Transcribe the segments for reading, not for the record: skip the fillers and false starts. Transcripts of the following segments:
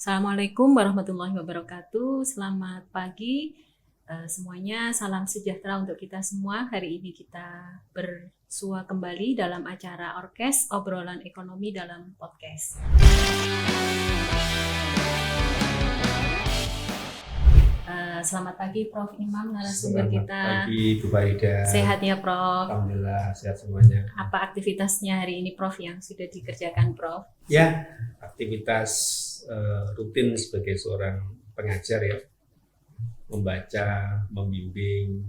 Assalamualaikum warahmatullahi wabarakatuh. Selamat pagi semuanya. Salam sejahtera untuk kita semua. Hari ini kita bersua kembali dalam acara Orkes Obrolan Ekonomi dalam Podcast. Selamat pagi Prof. Imam, narasumber kita. Selamat pagi Bu Farida. Sehat ya Prof? Alhamdulillah sehat semuanya. Apa aktivitasnya hari ini Prof yang sudah dikerjakan Prof? Ya, aktivitas rutin sebagai seorang pengajar ya, membaca, membimbing,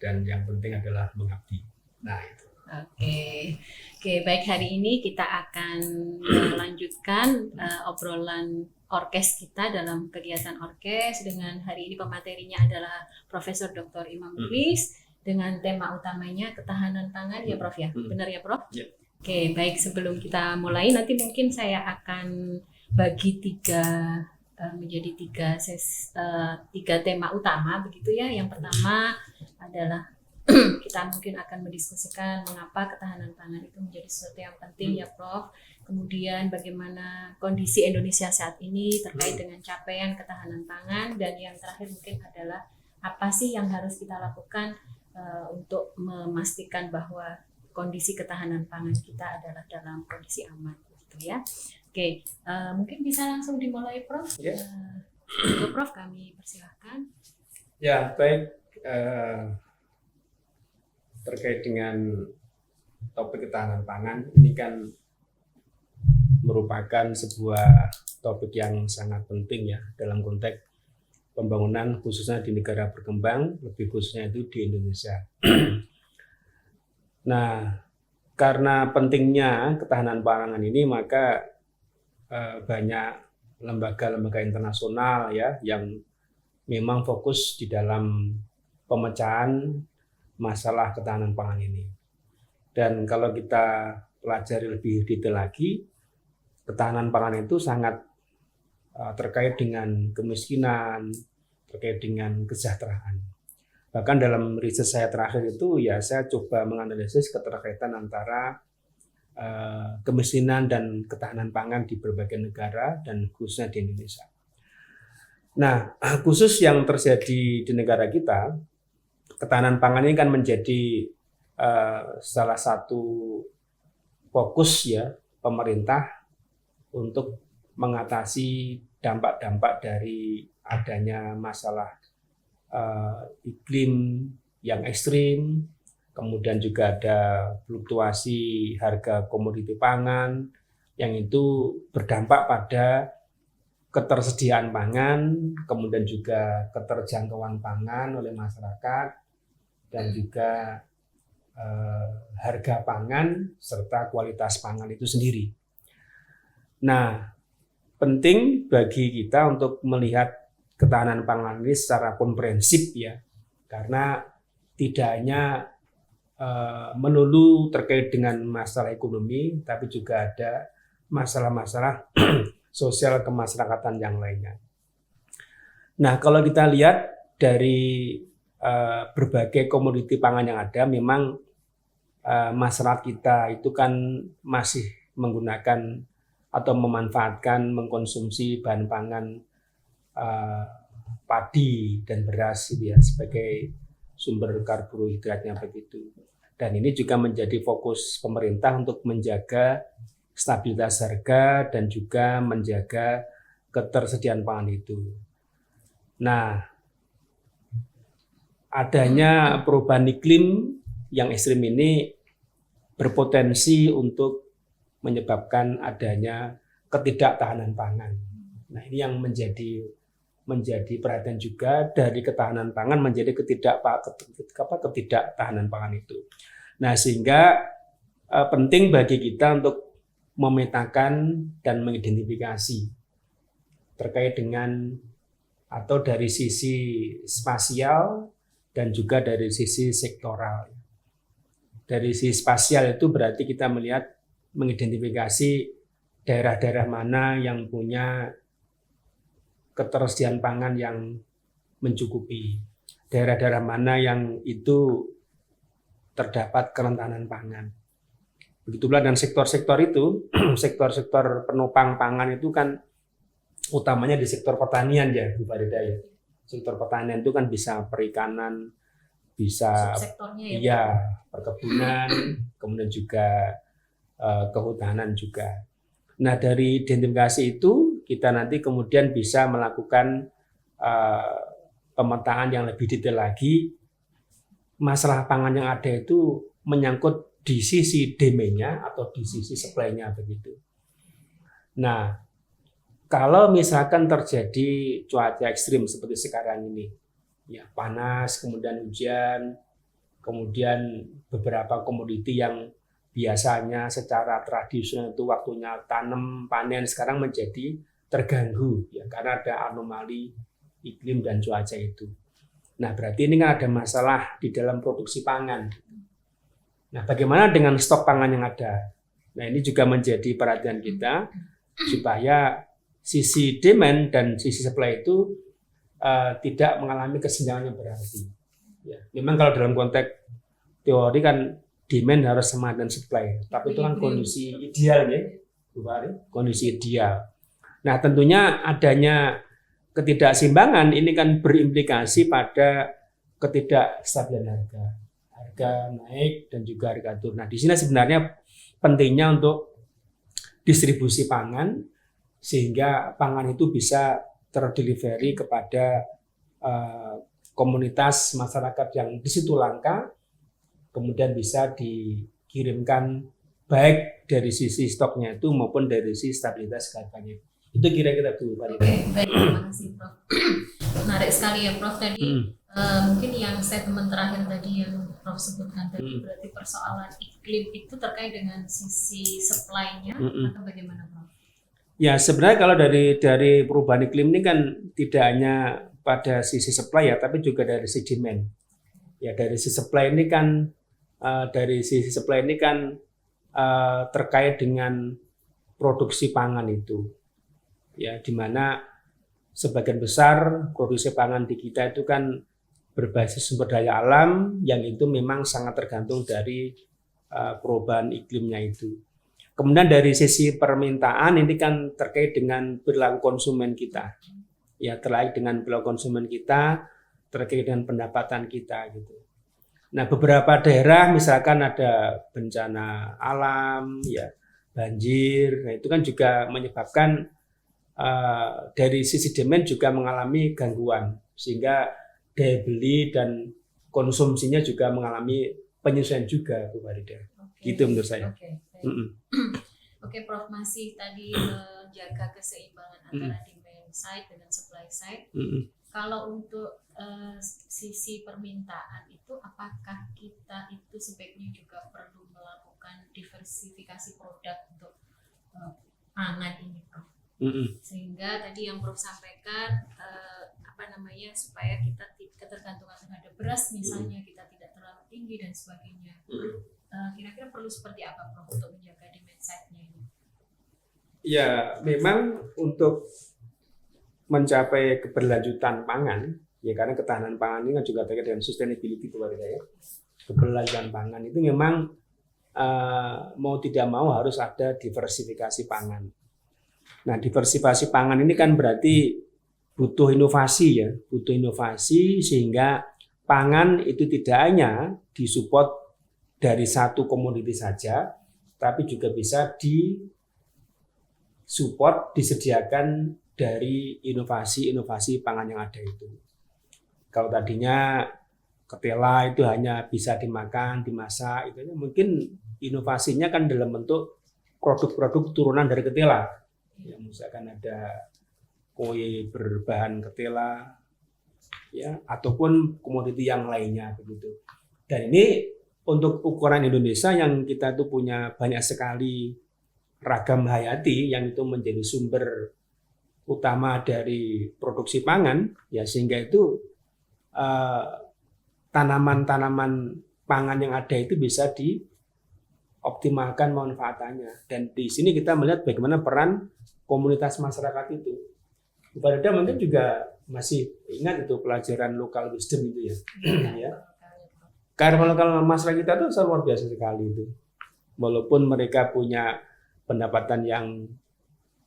dan yang penting adalah mengabdi. Nah itu. Oke, baik, hari ini kita akan melanjutkan obrolan orkes kita dalam kegiatan orkes dengan hari ini pematerinya adalah Profesor Dr. Imam Mukhlis dengan tema utamanya ketahanan pangan ya Prof ya, benar ya Prof? Ya. Oke, baik, sebelum kita mulai nanti mungkin saya akan bagi menjadi tiga tema utama begitu ya. Yang pertama adalah kita mungkin akan mendiskusikan mengapa ketahanan pangan itu menjadi sesuatu yang penting ya Prof. Kemudian bagaimana kondisi Indonesia saat ini terkait dengan capaian ketahanan pangan, dan yang terakhir mungkin adalah apa sih yang harus kita lakukan untuk memastikan bahwa kondisi ketahanan pangan kita adalah dalam kondisi aman gitu ya. Oke, mungkin bisa langsung dimulai Prof. Ya. Prof, kami persilahkan. Ya, baik. Terkait dengan topik ketahanan pangan, ini kan merupakan sebuah topik yang sangat penting ya dalam konteks pembangunan khususnya di negara berkembang, lebih khususnya itu di Indonesia. Nah, karena pentingnya ketahanan pangan ini, maka banyak lembaga-lembaga internasional ya yang memang fokus di dalam pemecahan masalah ketahanan pangan ini. Dan kalau kita pelajari lebih detail lagi, ketahanan pangan itu sangat terkait dengan kemiskinan, terkait dengan kesejahteraan. Bahkan dalam riset saya terakhir itu ya saya coba menganalisis keterkaitan antara kemiskinan dan ketahanan pangan di berbagai negara dan khususnya di Indonesia. Nah, khusus yang terjadi di negara kita, ketahanan pangan ini kan menjadi salah satu fokus ya pemerintah untuk mengatasi dampak-dampak dari adanya masalah iklim yang ekstrim, kemudian juga ada fluktuasi harga komoditi pangan yang itu berdampak pada ketersediaan pangan, kemudian juga keterjangkauan pangan oleh masyarakat, dan juga harga pangan serta kualitas pangan itu sendiri. Nah, penting bagi kita untuk melihat ketahanan pangan ini secara komprehensif ya, karena tidak hanya melulu terkait dengan masalah ekonomi, tapi juga ada masalah-masalah sosial kemasyarakatan yang lainnya. Nah, kalau kita lihat dari berbagai komoditi pangan yang ada, memang masyarakat kita itu kan masih menggunakan atau memanfaatkan mengkonsumsi bahan pangan padi dan beras ya sebagai sumber karbohidratnya begitu. Dan ini juga menjadi fokus pemerintah untuk menjaga stabilitas harga dan juga menjaga ketersediaan pangan itu. Nah, adanya perubahan iklim yang ekstrim ini berpotensi untuk menyebabkan adanya ketidaktahanan pangan. Nah, ini yang menjadi perhatian juga dari ketahanan pangan menjadi ketidaktahanan pangan itu. Nah, sehingga penting bagi kita untuk memetakan dan mengidentifikasi terkait dengan atau dari sisi spasial dan juga dari sisi sektoral. Dari sisi spasial itu berarti kita mengidentifikasi daerah-daerah mana yang punya ketersediaan pangan yang mencukupi, daerah-daerah mana yang itu terdapat kerentanan pangan. Begitu pula dan sektor-sektor itu, sektor-sektor penopang pangan itu kan utamanya di sektor pertanian ya Bu Farida ya. Sektor pertanian itu kan bisa perikanan, bisa Subsektornya ya. ya perkebunan, kemudian juga kehutanan juga. Nah, dari identifikasi itu kita nanti kemudian bisa melakukan pemetaan yang lebih detail lagi. Masalah pangan yang ada itu menyangkut di sisi demand-nya atau di sisi supply-nya begitu. Nah, kalau misalkan terjadi cuaca ekstrim seperti sekarang ini, ya panas, kemudian hujan, kemudian beberapa komoditi yang biasanya secara tradisional itu waktunya tanam panen sekarang menjadi terganggu ya karena ada anomali iklim dan cuaca itu. Nah, berarti ini kan ada masalah di dalam produksi pangan. Nah, bagaimana dengan stok pangan yang ada? Nah, ini juga menjadi perhatian kita supaya sisi demand dan sisi supply itu tidak mengalami kesenjangan yang berarti. Ya, memang kalau dalam konteks teori kan demand harus sama dengan supply, tapi itu kan kondisi ideal ya, Bu Fari, kondisi ideal. Nah, tentunya adanya ketidakseimbangan ini kan berimplikasi pada ketidakstabilan harga. Harga naik dan juga harga turun. Nah, di sini sebenarnya pentingnya untuk distribusi pangan sehingga pangan itu bisa terdelivery kepada komunitas masyarakat yang di situ langka, kemudian bisa dikirimkan baik dari sisi stoknya itu maupun dari sisi stabilitas harganya. Itu kira-kira Bu Farida. Oke, baik, terima kasih Prof. Menarik sekali ya Prof tadi. Mungkin yang statement terakhir tadi yang Prof sebutkan tadi berarti persoalan iklim itu terkait dengan sisi supply-nya atau bagaimana Prof? Ya, sebenarnya kalau dari perubahan iklim ini kan tidak hanya pada sisi supply ya, tapi juga dari sisi demand. Ya, dari sisi supply ini kan terkait dengan produksi pangan itu. Ya, di mana sebagian besar produksi pangan di kita itu kan berbasis sumber daya alam yang itu memang sangat tergantung dari perubahan iklimnya itu. Kemudian dari sisi permintaan ini kan terkait dengan perilaku konsumen kita. Ya, terkait dengan perilaku konsumen kita, terkait dengan pendapatan kita gitu. Nah, beberapa daerah misalkan ada bencana alam, ya banjir, nah itu kan juga menyebabkan dari sisi demand juga mengalami gangguan, sehingga daya beli dan konsumsinya juga mengalami penyesuaian juga, Bu Farida. Gitu menurut saya. Oke, Prof, masih tadi menjaga keseimbangan antara demand side dengan supply side. Kalau untuk sisi permintaan itu, apakah kita itu sebaiknya juga perlu melakukan diversifikasi produk untuk pangan ini, Prof? Sehingga tadi yang Prof sampaikan supaya kita ketergantungan terhadap beras misalnya kita tidak terlalu tinggi dan sebagainya. Kira-kira perlu seperti apa Prof untuk menjaga demand side-nya ini? Ya, memang untuk mencapai keberlanjutan pangan, ya karena ketahanan pangan ini kan juga terkait dengan sustainability itu ya. Keberlanjutan pangan itu memang mau tidak mau harus ada diversifikasi pangan. Nah, diversifikasi pangan ini kan berarti butuh inovasi ya, butuh inovasi sehingga pangan itu tidak hanya disupport dari satu komoditi saja, tapi juga bisa disupport, disediakan dari inovasi-inovasi pangan yang ada itu. Kalau tadinya ketela itu hanya bisa dimakan, dimasak, itu mungkin inovasinya kan dalam bentuk produk-produk turunan dari ketela. Ya, misalkan ada kue berbahan ketela, ya, ataupun komoditi yang lainnya begitu. Dan ini untuk ukuran Indonesia yang kita itu punya banyak sekali ragam hayati yang itu menjadi sumber utama dari produksi pangan, ya sehingga itu tanaman-tanaman pangan yang ada itu bisa dioptimalkan manfaatannya. Dan di sini kita melihat bagaimana peran komunitas masyarakat itu. Bu Farida mungkin juga masih ingat itu pelajaran local wisdom itu ya. Ya. Karena lokal masyarakat kita itu luar biasa sekali itu. Walaupun mereka punya pendapatan yang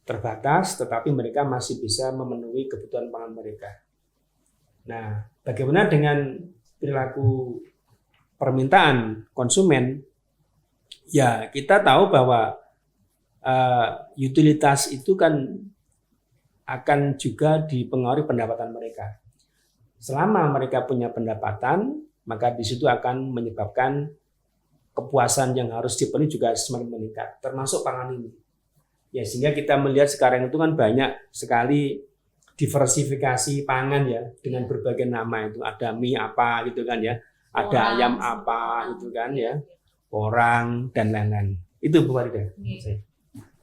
terbatas, tetapi mereka masih bisa memenuhi kebutuhan pangan mereka. Nah, bagaimana dengan perilaku permintaan konsumen? Ya, kita tahu bahwa utilitas itu kan akan juga dipengaruhi pendapatan mereka. Selama mereka punya pendapatan, maka di situ akan menyebabkan kepuasan yang harus dipenuhi juga semakin meningkat, termasuk pangan ini. Ya, sehingga kita melihat sekarang itu kan banyak sekali diversifikasi pangan ya, dengan berbagai nama itu. Ada mie apa gitu kan ya, ada Orang, ayam apa gitu kan ya, orang dan lain-lain. Itu Bu Farida.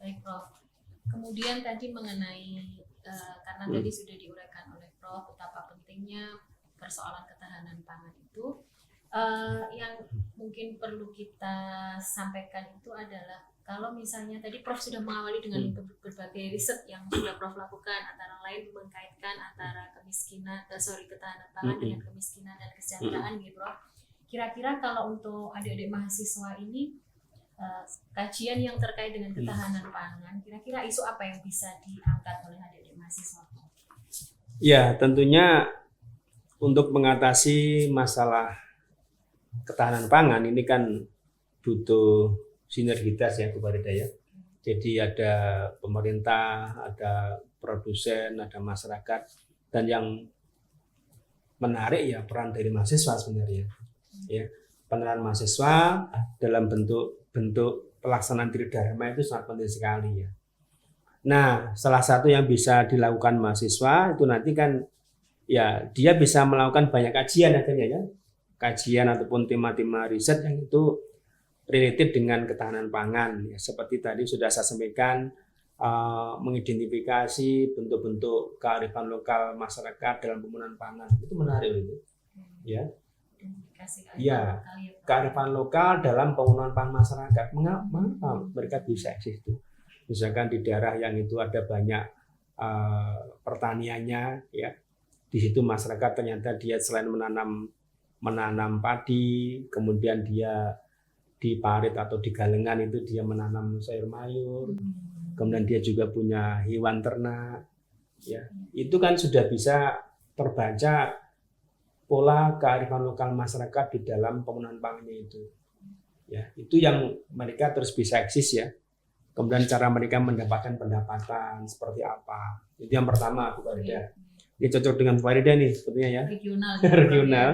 Baik Prof. Kemudian tadi mengenai karena tadi sudah diuraikan oleh Prof betapa pentingnya persoalan ketahanan pangan itu, yang mungkin perlu kita sampaikan itu adalah kalau misalnya tadi Prof sudah mengawali dengan berbagai riset yang sudah Prof lakukan, antara lain mengkaitkan antara ketahanan pangan dengan kemiskinan dan kesejahteraan gitu Prof. Kira-kira kalau untuk adik-adik mahasiswa ini, kajian yang terkait dengan ketahanan pangan, kira-kira isu apa yang bisa diangkat oleh adik-adik mahasiswa? Ya, tentunya untuk mengatasi masalah ketahanan pangan ini kan butuh sinergitas ya Bu Farida ya. Jadi ada pemerintah, ada produsen, ada masyarakat, dan yang menarik ya peran dari mahasiswa sebenarnya. Ya, peran mahasiswa dalam bentuk pelaksanaan tridharma itu sangat penting sekali ya. Nah, salah satu yang bisa dilakukan mahasiswa itu nanti kan ya dia bisa melakukan banyak kajian akhirnya ya. Kajian ataupun tema-tema riset yang itu related dengan ketahanan pangan ya, seperti tadi sudah saya sampaikan, mengidentifikasi bentuk-bentuk kearifan lokal masyarakat dalam penggunaan pangan. Itu menarik itu. Ya. Ya, kearifan lokal dalam penggunaan pangan masyarakat. Mengapa mereka bisa eksis itu? Misalkan di daerah yang itu ada banyak pertaniannya, ya, di situ masyarakat ternyata dia selain menanam padi, kemudian dia di parit atau di galengan itu dia menanam sayur mayur, kemudian dia juga punya hewan ternak, ya, itu kan sudah bisa terbaca pola kearifan lokal masyarakat di dalam penggunaan pangannya itu. Ya, itu yang mereka terus bisa eksis ya. Kemudian cara mereka mendapatkan pendapatan seperti apa. Itu yang pertama Bu Farida. Ini cocok dengan Bu Farida nih sepertinya ya. Regional. Regional.